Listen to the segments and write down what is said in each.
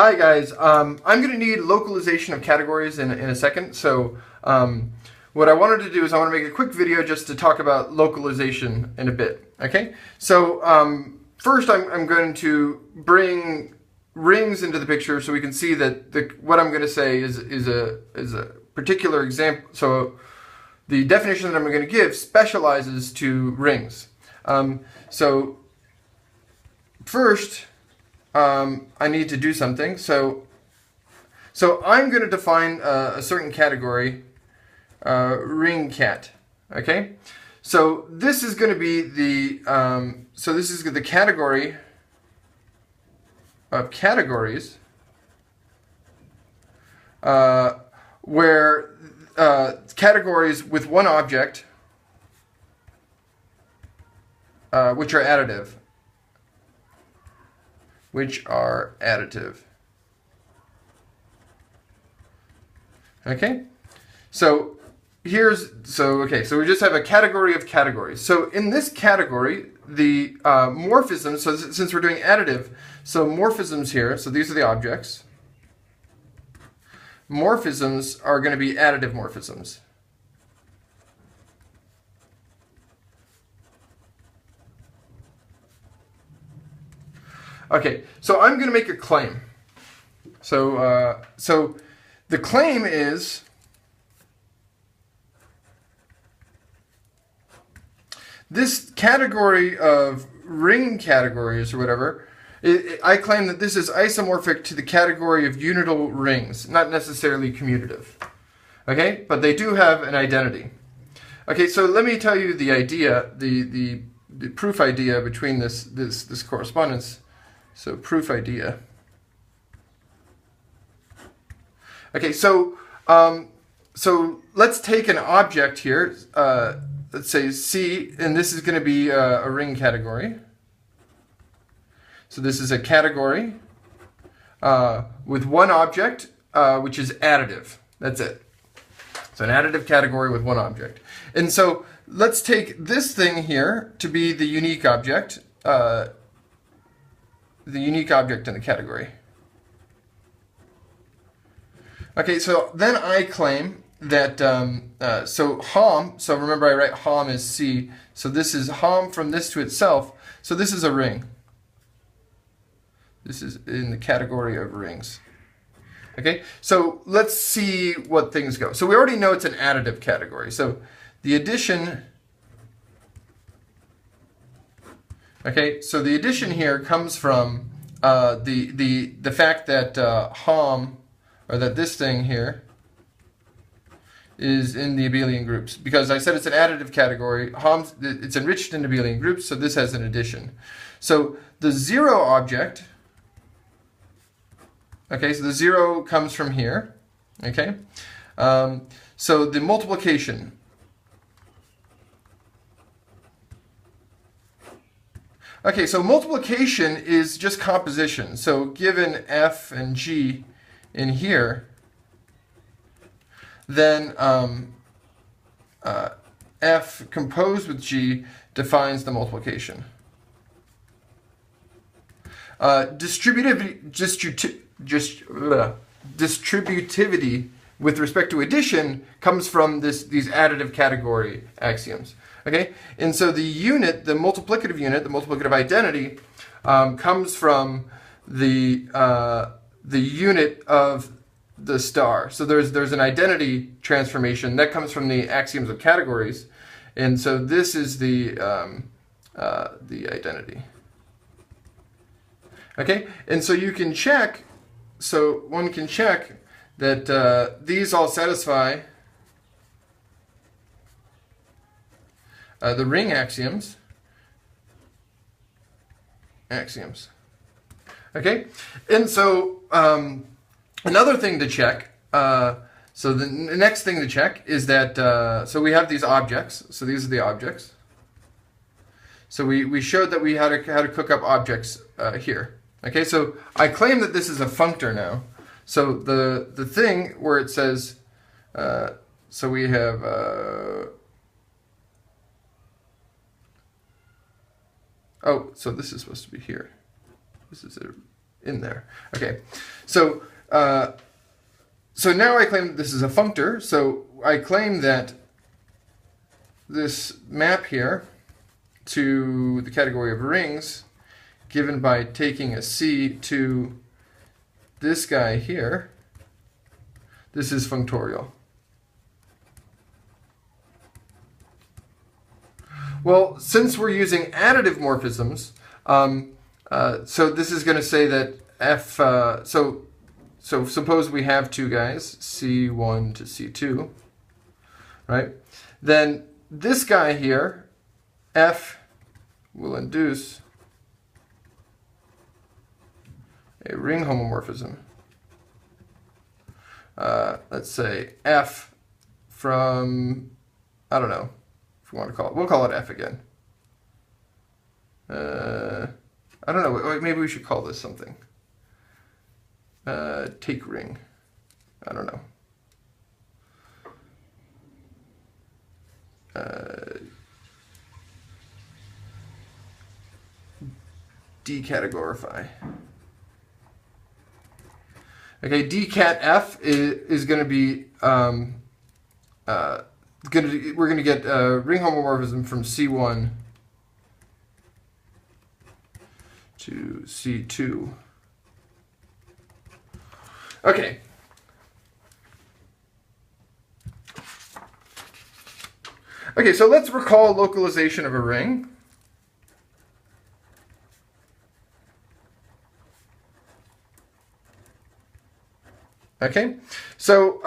Hi guys, I'm going to need localization of categories in a second. So what I wanted to do is I want to make a quick video just to talk about localization in a bit. Okay, so first I'm going to bring rings into the picture so we can see that what I'm going to say is a particular example. So the definition that I'm going to give specializes to rings. So first, I need to do something. So I'm going to define a certain category, ring cat. Okay. So this is going to be this is the category of categories where categories with one object which are additive. Okay, so so we just have a category of categories. So in this category, the morphisms, so since we're doing additive, so morphisms here, so these are the objects. Morphisms are going to be additive morphisms. Okay, so I'm going to make a claim. So the claim is this category of ring categories or whatever. I claim that this is isomorphic to the category of unital rings, not necessarily commutative. Okay, but they do have an identity. Okay, so let me tell you the idea, the proof idea between this correspondence. So proof idea. Okay, so let's take an object here. Let's say C, and this is going to be a ring category. So this is a category with one object, which is additive. That's it. So an additive category with one object. And so let's take this thing here to be the unique object. The unique object in the category. Okay, so then I claim that, so HOM, so remember I write HOM as C, so this is HOM from this to itself, so this is a ring. This is in the category of rings. Okay, so let's see what things go. So we already know it's an additive category, so the addition. Okay, so the addition here comes from the fact that HOM, or that this thing here, is in the abelian groups. Because I said it's an additive category, it's enriched in abelian groups, so this has an addition. So the zero object, okay, so the zero comes from here, okay? So the multiplication. Okay, so multiplication is just composition. So given F and G in here, then F composed with G defines the multiplication. Distributivity with respect to addition comes from these additive category axioms. Okay, and so the unit, the multiplicative identity, comes from the unit of the star. So there's an identity transformation that comes from the axioms of categories, and so this is the identity. Okay, and so you can check. So one can check that these all satisfy the ring axioms. Okay, and so another thing to check. So the next thing to check is that so we have these objects. So these are the objects. So we showed that we had to cook up objects here. Okay, so I claim that this is a functor now. So the thing where it says, so we have. Oh, so this is supposed to be here. This is a in there. Okay, so so now I claim that this is a functor. So I claim that this map here to the category of rings, given by taking a C to this guy here, this is functorial. Well, since we're using additive morphisms, so this is going to say that F, so suppose we have two guys, C1 to C2, right? Then this guy here, F, will induce a ring homomorphism. Let's say F from, I don't know, if we want to call it, we'll call it F again. I don't know, maybe we should call this something. Take ring, I don't know. Decategorify. Okay, dcat F is going to be we're going to get ring homomorphism from C1 to C2. Okay. Okay, so let's recall localization of a ring. Okay, so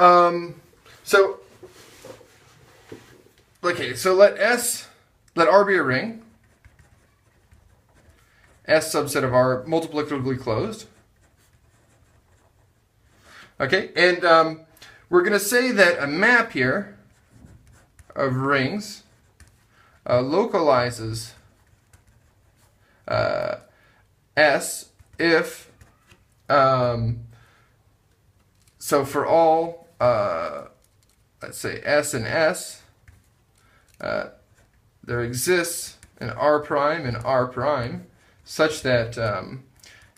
let R be a ring. S subset of R multiplicatively closed. Okay, and we're going to say that a map here of rings localizes S if so for all let's say S and S there exists an R prime and R prime such that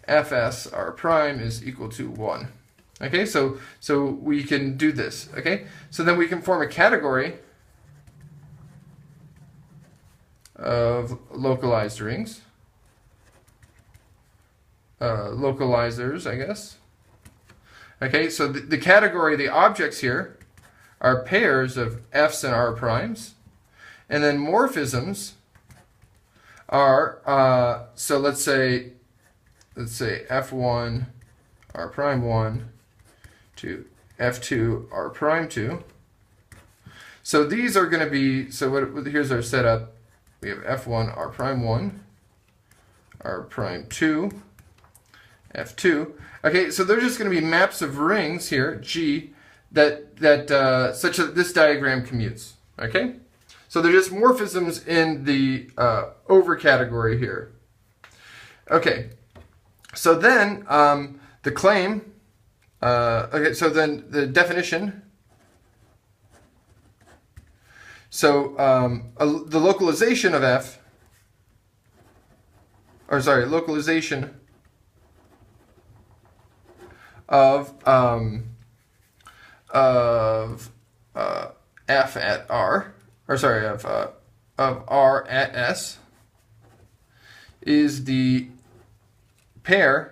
Fs R prime is equal to 1. Okay, so we can do this. Okay, so then we can form a category of localized rings, localizers, I guess. Okay, so the category, the objects here are pairs of Fs and R primes, and then morphisms are so let's say F1 R prime 1 to F2 R prime 2. So these are going to be, so here's our setup. We have F1 R prime 1, R prime 2, F2. Okay, so they're just going to be maps of rings here, G, that such that this diagram commutes. Okay, so they're just morphisms in the over category here. Okay, so then the claim. Okay, so then the definition. So the localization of F, or sorry, localization of F at R, or sorry, of R at S, is the pair.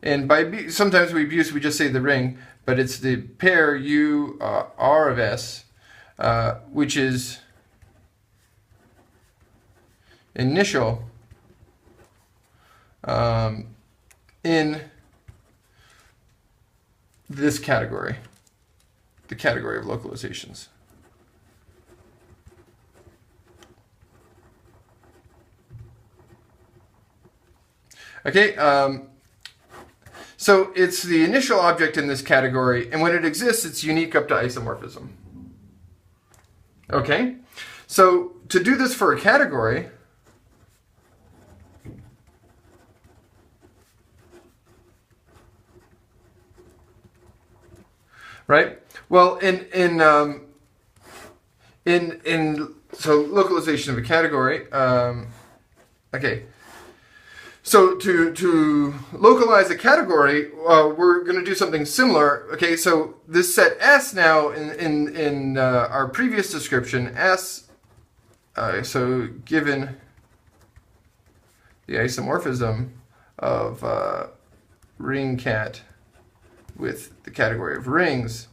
And by sometimes we just say the ring, but it's the pair U R of S, which is initial in this category, the category of localizations. Okay. So it's the initial object in this category, and when it exists, it's unique up to isomorphism. Okay? So to do this for a category, right? Well, so localization of a category, okay. So to localize a category, we're going to do something similar. Okay, so this set S now in our previous description, S, so given the isomorphism of ring cat with the category of rings,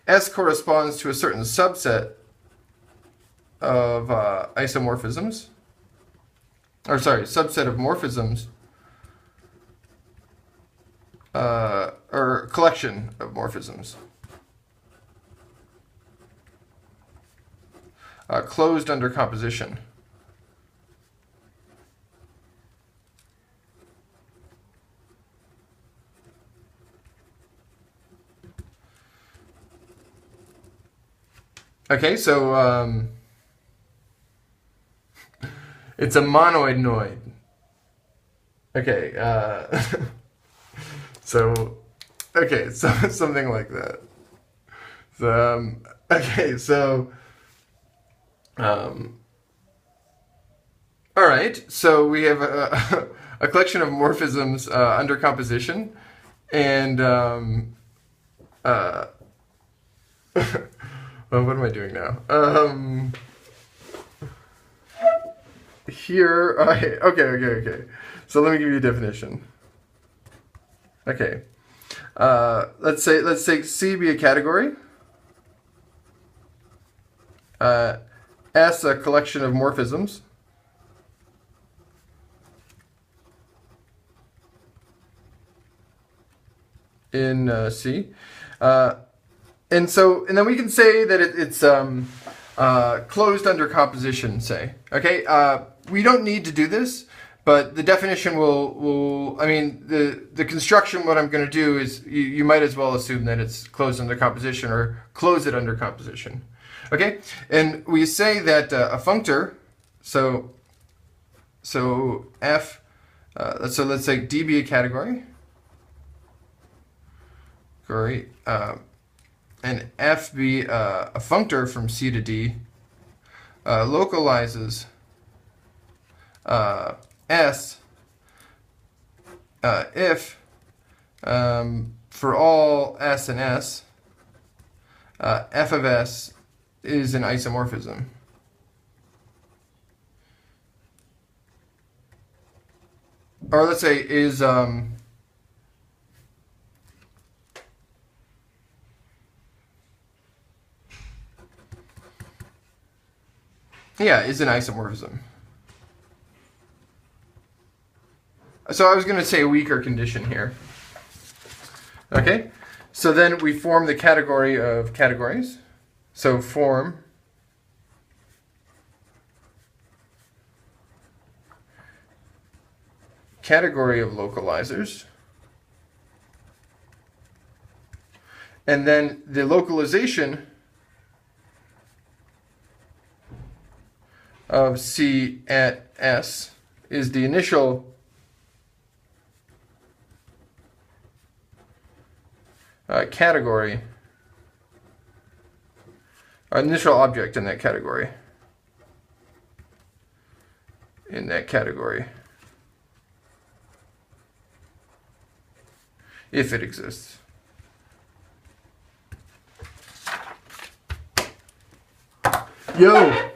S corresponds to a certain subset of isomorphisms, or sorry, subset of morphisms, or collection of morphisms, closed under composition. Okay, so it's a monoid noid. Okay, so something like that. So okay, so all right. So we have a collection of morphisms under composition, and well, what am I doing now? Here, okay. So let me give you a definition. Okay, let's say C be a category. S a collection of morphisms. In C, and then we can say that it's closed under composition. Say, okay. We don't need to do this, but the definition will I mean, the construction, what I'm going to do is you might as well assume that it's closed under composition or close it under composition. Okay, and we say that a functor, so F, so let's say D be a category, and F be a functor from C to D, localizes S if for all S and S, F of S is an isomorphism. Or let's say is is an isomorphism. So I was going to say a weaker condition here. Okay, so then we form the category of categories. So form category of localizers. And then the localization of C at S is the initial category, or initial object in that category. If it exists. Yo!